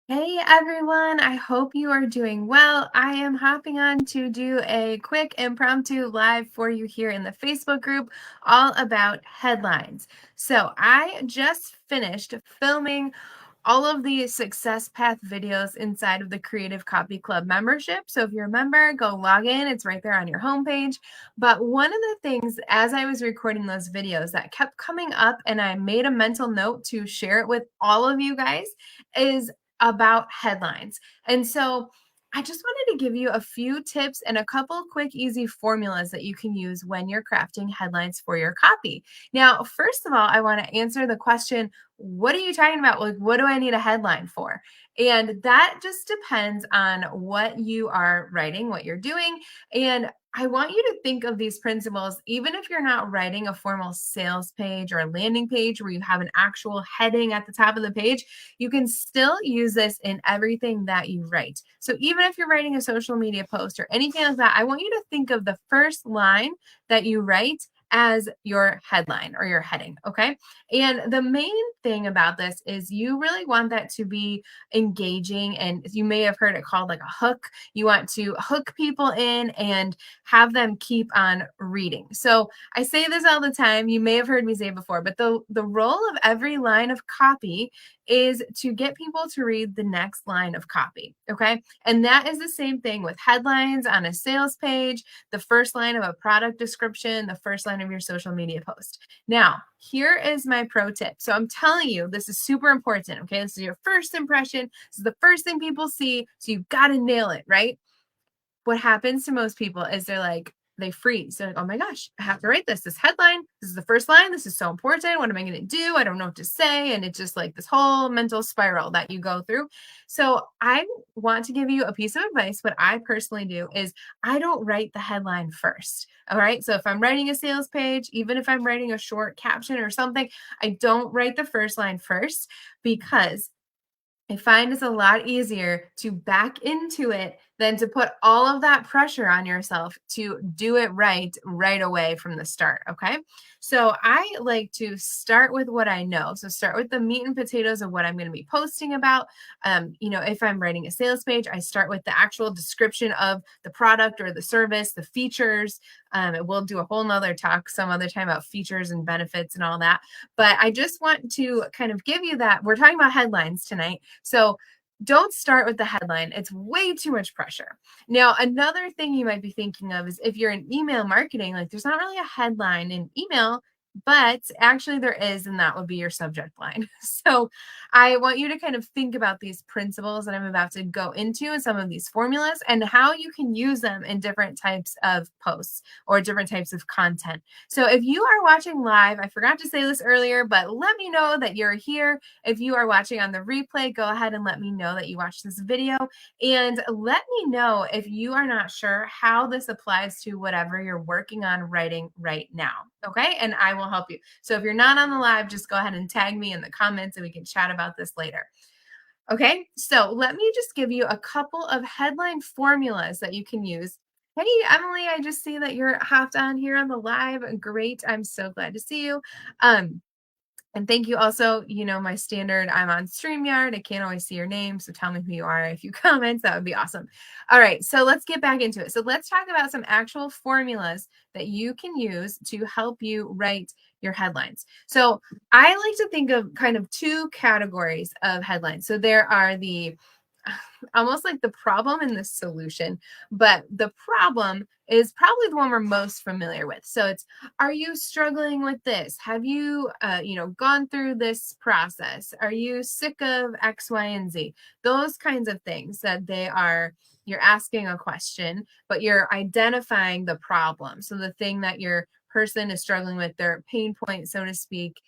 Hey everyone, I hope you are doing well. I am hopping on to do a quick impromptu live for you here in the Facebook group all about headlines. So I just finished filming all of the success path videos inside of the Creative Copy Club membership. So if you're a member, go log in. It's right there on your homepage. But one of the things as I was recording those videos that kept coming up, and I made a mental note to share it with all of you guys, is about headlines. And so I just wanted to give you a few tips and a couple quick, easy formulas that you can use when you're crafting headlines for your copy. Now, first of all, I want to answer the question, what are you talking about? Like, what do I need a headline for? And that just depends on what you are writing, what you're doing. And I want you to think of these principles, even if you're not writing a formal sales page or a landing page where you have an actual heading at the top of the page, you can still use this in everything that you write. So even if you're writing a social media post or anything like that, I want you to think of the first line that you write as your headline or your heading, okay? And the main thing about this is you really want that to be engaging, and you may have heard it called like a hook. You want to hook people in and have them keep on reading. So I say this all the time. You may have heard me say it before, but the role of every line of copy is to get people to read the next line of copy, okay? And that is the same thing with headlines on a sales page, the first line of a product description, the first line of your social media post. Now, here is my pro tip. So I'm telling you, this is super important, okay? This is your first impression. This is the first thing people see, so you've got to nail it, right? What happens to most people is they freeze. They're like, oh my gosh, I have to write this headline. This is the first line. This is so important. What am I going to do? I don't know what to say. And it's just like this whole mental spiral that you go through. So I want to give you a piece of advice. What I personally do is I don't write the headline first. All right. So if I'm writing a sales page, even if I'm writing a short caption or something, I don't write the first line first, because I find it's a lot easier to back into it than to put all of that pressure on yourself to do it right away from the start. Okay. So I like to start with what I know. So start with the meat and potatoes of what I'm going to be posting about. If I'm writing a sales page, I start with the actual description of the product or the service, the features. We'll do a whole nother talk some other time about features and benefits and all that. But I just want to kind of give you that. We're talking about headlines tonight. So don't start with the headline. It's way too much pressure. Now, another thing you might be thinking of is if you're in email marketing, like there's not really a headline in email, but actually there is, and that would be your subject line. So I want you to kind of think about these principles that I'm about to go into and some of these formulas and how you can use them in different types of posts or different types of content. So if you are watching live, I forgot to say this earlier, but let me know that you're here. If you are watching on the replay, go ahead and let me know that you watched this video, and let me know if you are not sure how this applies to whatever you're working on writing right now, okay? And I will help you. So if you're not on the live, just go ahead and tag me in the comments and we can chat about this later. Okay, so let me just give you a couple of headline formulas that you can use. Hey, Emily, I just see that you're hopped on here on the live. Great. I'm so glad to see you. And thank you also, my standard, I'm on StreamYard. I can't always see your name, so tell me who you are. If you comment, that would be awesome. All right, so let's get back into it. So let's talk about some actual formulas that you can use to help you write your headlines. So I like to think of kind of two categories of headlines. So there are the almost like the problem and the solution, but the problem is probably the one we're most familiar with. So it's, are you struggling with this? Have you, gone through this process? Are you sick of X, Y, and Z? Those kinds of things that you're asking a question, but you're identifying the problem. So the thing that your person is struggling with, their pain point, so to speak.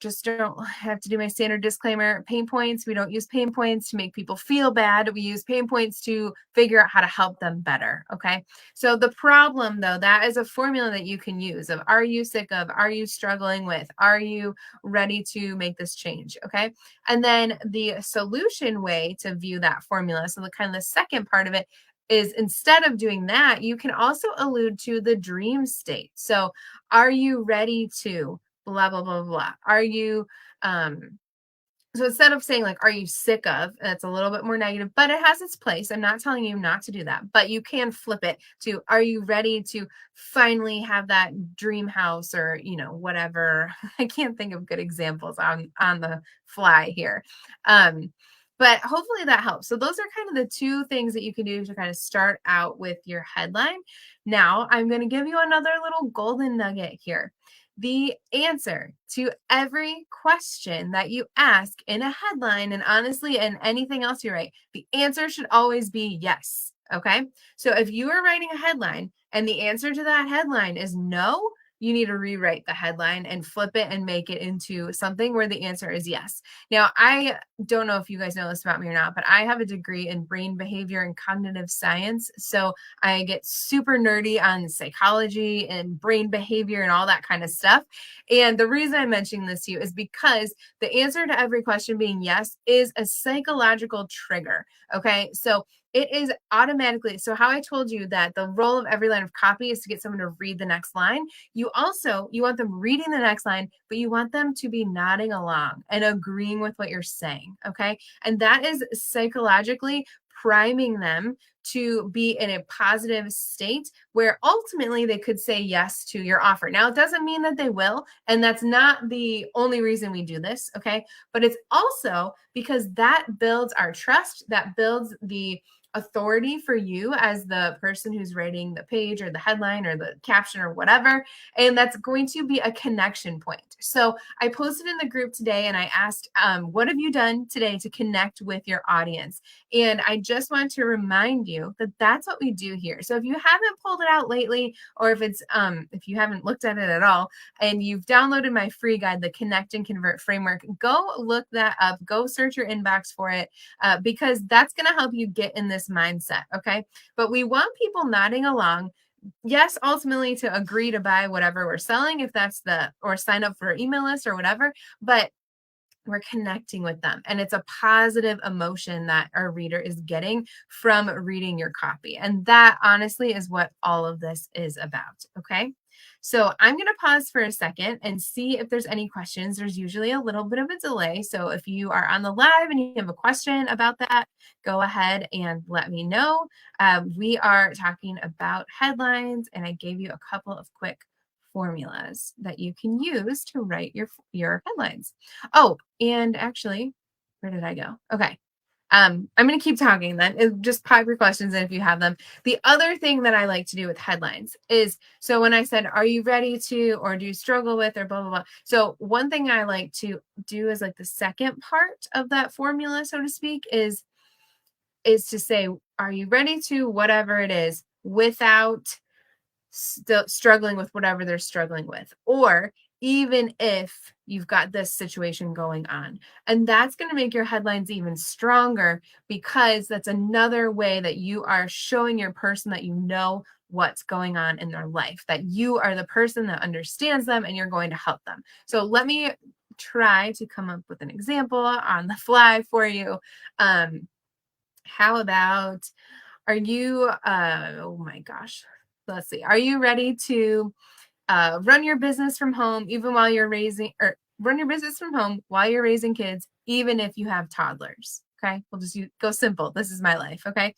Just don't have to do my standard disclaimer. Pain points, we don't use pain points to make people feel bad. We use pain points to figure out how to help them better. Okay. So the problem, though, that is a formula that you can use of, are you sick of, are you struggling with, are you ready to make this change? Okay. And then the solution way to view that formula. So the kind of the second part of it is, instead of doing that, you can also allude to the dream state. So are you ready to blah, blah, blah, blah? Are you So instead of saying like, are you sick of, that's a little bit more negative, but it has its place. I'm not telling you not to do that, but you can flip it to, are you ready to finally have that dream house, or, whatever. I can't think of good examples on the fly here. But hopefully that helps. So those are kind of the two things that you can do to kind of start out with your headline. Now I'm going to give you another little golden nugget here. The answer to every question that you ask in a headline, and honestly, in anything else you write, the answer should always be yes. Okay. So if you are writing a headline and the answer to that headline is no, you need to rewrite the headline and flip it and make it into something where the answer is yes. Now, I don't know if you guys know this about me or not, but I have a degree in brain behavior and cognitive science. So I get super nerdy on psychology and brain behavior and all that kind of stuff. And the reason I'm mentioning this to you is because the answer to every question being yes is a psychological trigger. Okay. So it is automatically, so how I told you that the role of every line of copy is to get someone to read the next line. You want them reading the next line, but you want them to be nodding along and agreeing with what you're saying. Okay. And that is psychologically priming them to be in a positive state where ultimately they could say yes to your offer. Now, it doesn't mean that they will, and that's not the only reason we do this. Okay. But it's also because that builds our trust, that builds the authority for you as the person who's writing the page or the headline or the caption or whatever. And that's going to be a connection point. So I posted in the group today and I asked, what have you done today to connect with your audience? And I just want to remind you that that's what we do here. So if you haven't pulled it out lately, or if you haven't looked at it at all, and you've downloaded my free guide, the Connect and Convert Framework, go look that up. Go search your inbox for it, because that's going to help you get in this mindset. Okay. But we want people nodding along. Yes, ultimately to agree to buy whatever we're selling, if that's or sign up for our email list or whatever, but we're connecting with them. And it's a positive emotion that our reader is getting from reading your copy. And that honestly is what all of this is about. Okay. So I'm going to pause for a second and see if there's any questions. There's usually a little bit of a delay. So if you are on the live and you have a question about that, go ahead and let me know. We are talking about headlines, and I gave you a couple of quick formulas that you can use to write your headlines. Oh, and actually, where did I go? Okay. I'm going to keep talking then. Just pop your questions in if you have them. The other thing that I like to do with headlines is, so when I said, are you ready to, or do you struggle with, or blah, blah, blah. So one thing I like to do is like the second part of that formula, so to speak, is to say, are you ready to whatever it is without still struggling with whatever they're struggling with, or even if you've got this situation going on. And that's going to make your headlines even stronger, because that's another way that you are showing your person that you know what's going on in their life, that you are the person that understands them and you're going to help them. So let me try to come up with an example on the fly for you. How about, are you, oh my gosh, let's see. Are you ready to run your business from home, even while you're raising, or run your business from home while you're raising kids, even if you have toddlers? Okay. We'll just go simple. This is my life. Okay.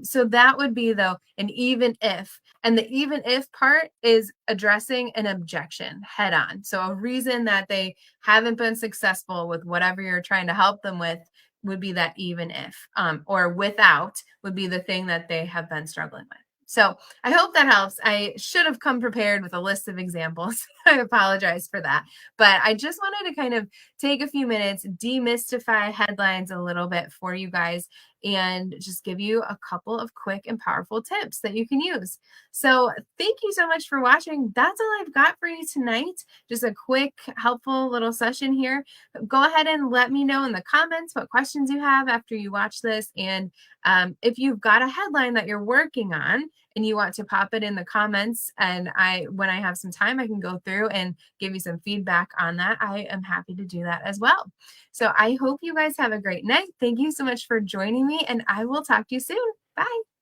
So that would be though, an even if, and the even if part is addressing an objection head on. So a reason that they haven't been successful with whatever you're trying to help them with would be that even if, or without would be the thing that they have been struggling with. So I hope that helps. I should have come prepared with a list of examples. I apologize for that. But I just wanted to kind of take a few minutes, demystify headlines a little bit for you guys, and just give you a couple of quick and powerful tips that you can use. So thank you so much for watching. That's all I've got for you tonight. Just a quick, helpful little session here. Go ahead and let me know in the comments what questions you have after you watch this. And if you've got a headline that you're working on and you want to pop it in the comments, and when I have some time, I can go through and give you some feedback on that. I am happy to do that as well. So I hope you guys have a great night. Thank you so much for joining me, and I will talk to you soon. Bye.